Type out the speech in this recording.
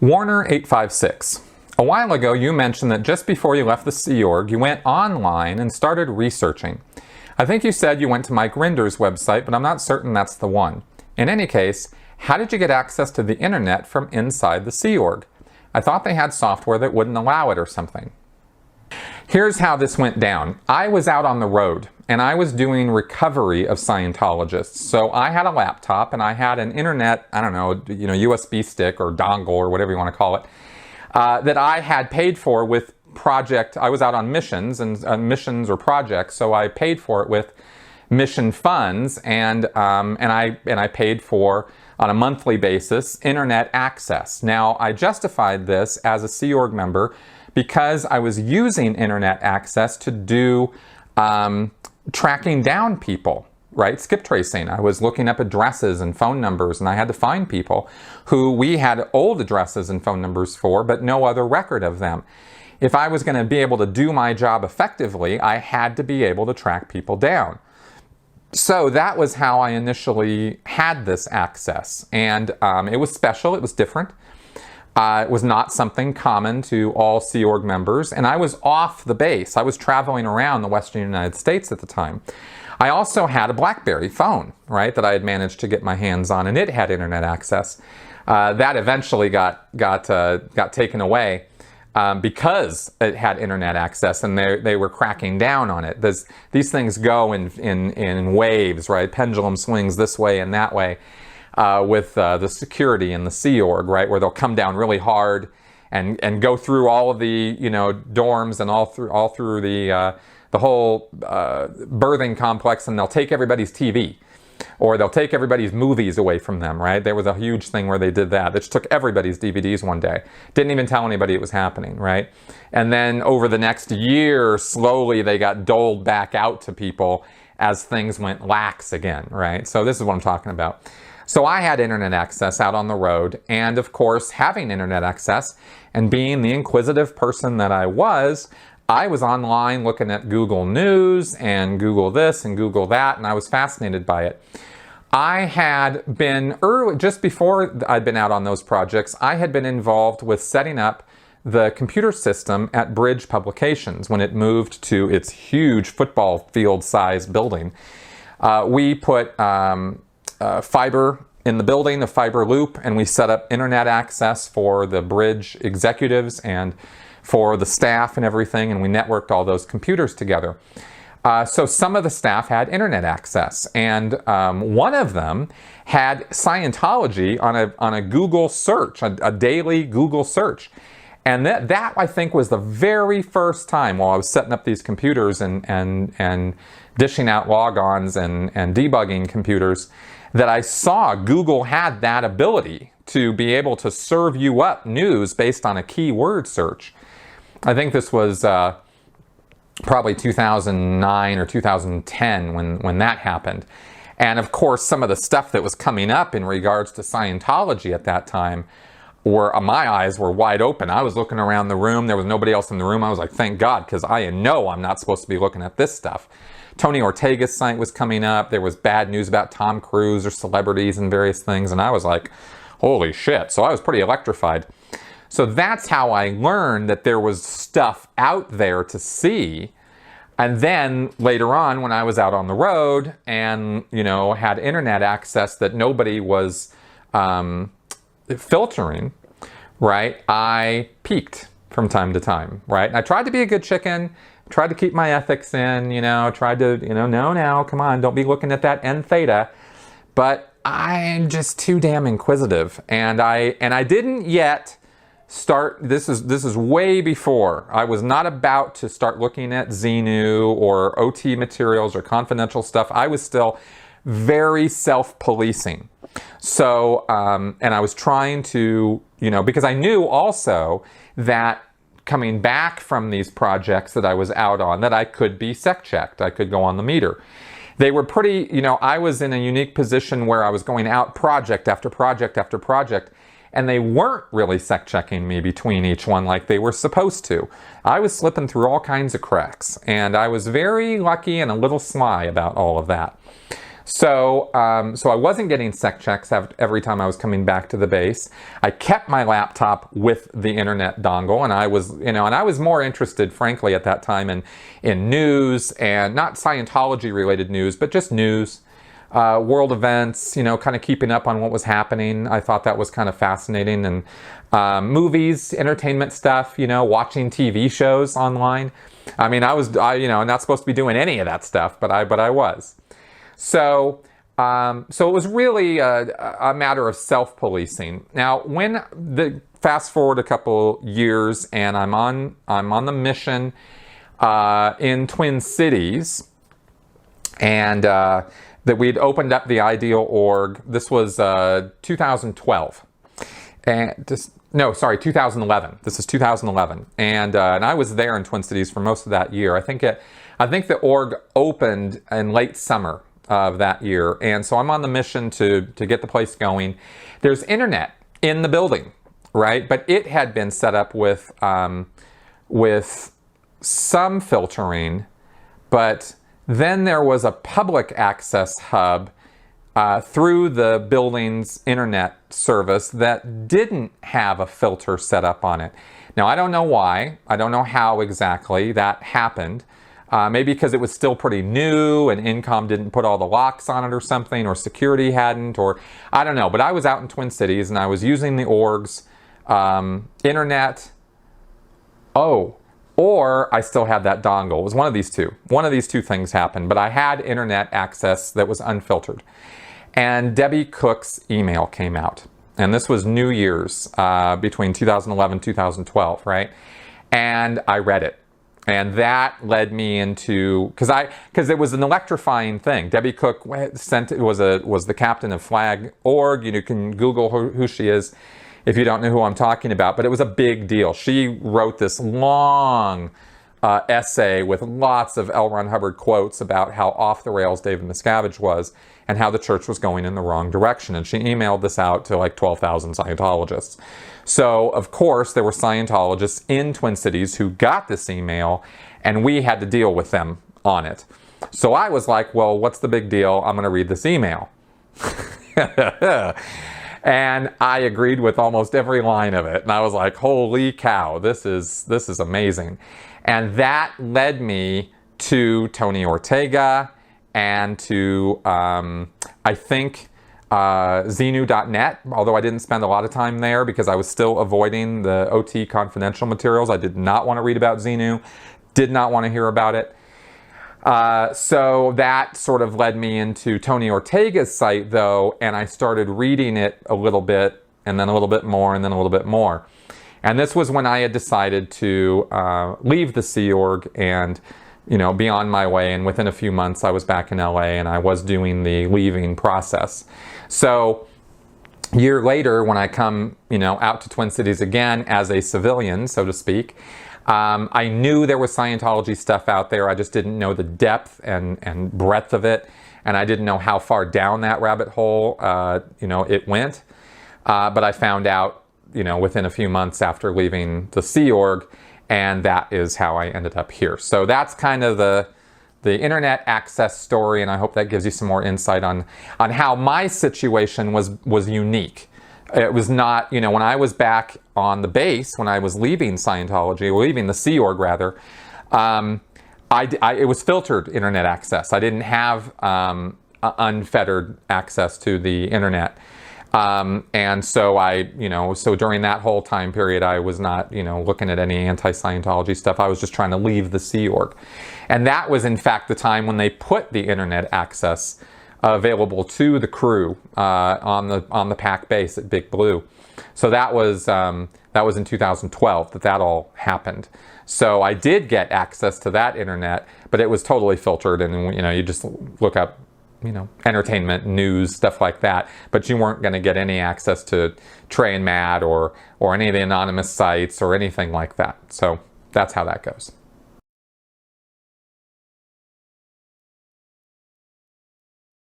Warner856. A while ago you mentioned that just before you left the Sea Org, you went online and started researching. I think you said you went to Mike Rinder's website, but I'm not certain that's the one. In any case, how did you get access to the internet from inside the Sea Org? I thought they had software that wouldn't allow it or something. Here's how this went down. I was out on the road and I was doing recovery of Scientologists. So I had a laptop and I had an internet, I don't know, USB stick or dongle or whatever you want to call it, that I had paid for with project. I was out on missions and missions or projects, so I paid for it with mission funds, and I paid for, on a monthly basis, internet access. Now I justified this as a Sea Org member because I was using internet access to do tracking down people, right? Skip tracing. I was looking up addresses and phone numbers, and I had to find people who we had old addresses and phone numbers for, but no other record of them. If I was going to be able to do my job effectively, I had to be able to track people down. So that was how I initially had this access, and it was special, it was different. It was not something common to all Sea Org members, and I was off the base. I was traveling around the Western United States at the time. I also had a BlackBerry phone, right, that I had managed to get my hands on, and it had internet access. That eventually got taken away because it had internet access, and they were cracking down on it. These things go in waves, right? Pendulum swings this way and that way. With the security in the Sea Org, right, where they'll come down really hard and go through all of the dorms and all through the whole birthing complex, and they'll take everybody's TV, or they'll take everybody's movies away from them, right? There was a huge thing where they did that. They just took everybody's DVDs one day. Didn't even tell anybody it was happening, right? And then over the next year, slowly they got doled back out to people as things went lax again, right? So this is what I'm talking about. So I had internet access out on the road, and of course, having internet access and being the inquisitive person that I was online looking at Google News and Google this and Google that, and I was fascinated by it. I had been just before I'd been out on those projects, I had been involved with setting up the computer system at Bridge Publications when it moved to its huge football field-sized building. We put fiber in the building, a fiber loop, and we set up internet access for the Bridge executives and for the staff and everything, and we networked all those computers together. So some of the staff had internet access, and one of them had Scientology on a Google search, a daily Google search. And that I think was the very first time while I was setting up these computers and dishing out logons and debugging computers that I saw Google had that ability to be able to serve you up news based on a keyword search. I think this was probably 2009 or 2010 when that happened. And of course, some of the stuff that was coming up in regards to Scientology at that time my eyes were wide open. I was looking around the room. There was nobody else in the room. I was like, thank God, because I know I'm not supposed to be looking at this stuff. Tony Ortega's site was coming up. There was bad news about Tom Cruise or celebrities and various things. And I was like, holy shit. So I was pretty electrified. So that's how I learned that there was stuff out there to see. And then later on, when I was out on the road and, had internet access that nobody was filtering, right, I peeked from time to time, right? And I tried to be a good chicken, tried to keep my ethics in, tried to, no, come on, don't be looking at that N theta. But I'm just too damn inquisitive. And I didn't yet start, this is way before. I was not about to start looking at Xenu or OT materials or confidential stuff. I was still very self-policing. So, and I was trying to, because I knew also that coming back from these projects that I was out on, that I could be sec-checked. I could go on the meter. They were pretty, I was in a unique position where I was going out project after project after project, and they weren't really sec-checking me between each one like they were supposed to. I was slipping through all kinds of cracks, and I was very lucky and a little sly about all of that. So, so I wasn't getting sec checks every time I was coming back to the base. I kept my laptop with the internet dongle, and I was, and I was more interested, frankly, at that time in news, and not Scientology related news, but just news, world events, kind of keeping up on what was happening. I thought that was kind of fascinating, and movies, entertainment stuff, watching TV shows online. I mean, I not supposed to be doing any of that stuff, but I was. So, so it was really a matter of self-policing. Now, fast forward a couple years, and I'm on the mission in Twin Cities, and that we'd opened up the Ideal Org. This was 2012, and 2011. This is 2011, and I was there in Twin Cities for most of that year. I think the org opened in late summer of that year, and so I'm on the mission to get the place going. There's internet in the building, right? But it had been set up with some filtering, but then there was a public access hub through the building's internet service that didn't have a filter set up on it. Now, I don't know why. I don't know how exactly that happened. Maybe because it was still pretty new and Incom didn't put all the locks on it or something, or security hadn't, or I don't know. But I was out in Twin Cities and I was using the org's internet. Oh, or I still had that dongle. It was one of these two. One of these two things happened, but I had internet access that was unfiltered. And Debbie Cook's email came out. And this was New Year's between 2011 and 2012, right? And I read it. And that led me into, because it was an electrifying thing. Debbie Cook was the captain of Flag Org. You can Google who she is if you don't know who I'm talking about. But it was a big deal. She wrote this long essay with lots of L. Ron Hubbard quotes about how off the rails David Miscavige was and how the church was going in the wrong direction. And she emailed this out to like 12,000 Scientologists. So, of course, there were Scientologists in Twin Cities who got this email, and we had to deal with them on it. So I was like, well, what's the big deal? I'm going to read this email. And I agreed with almost every line of it. And I was like, holy cow, this is amazing. And that led me to Tony Ortega and to, I think, Xenu.net, although I didn't spend a lot of time there because I was still avoiding the OT confidential materials. I did not want to read about Xenu, did not want to hear about it. So that sort of led me into Tony Ortega's site, though, and I started reading it a little bit, and then a little bit more, and then a little bit more. And this was when I had decided to leave the Sea Org and be on my way, and within a few months I was back in LA and I was doing the leaving process. So a year later, when I come out to Twin Cities again as a civilian, so to speak, I knew there was Scientology stuff out there. I just didn't know the depth and breadth of it, and I didn't know how far down that rabbit hole it went. But I found out within a few months after leaving the Sea Org, and that is how I ended up here. So that's kind of the internet access story, and I hope that gives you some more insight on how my situation was unique. It was not, when I was back on the base, when I was leaving Scientology, or leaving the Sea Org rather, it was filtered internet access. I didn't have unfettered access to the internet. And so so during that whole time period, I was not, looking at any anti-Scientology stuff. I was just trying to leave the Sea Org. And that was, in fact, the time when they put the internet access available to the crew on the PAC base at Big Blue. So that was in 2012 that all happened. So I did get access to that internet, but it was totally filtered, and you just look up entertainment, news, stuff like that. But you weren't going to get any access to Trey and Matt or any of the anonymous sites or anything like that. So that's how that goes.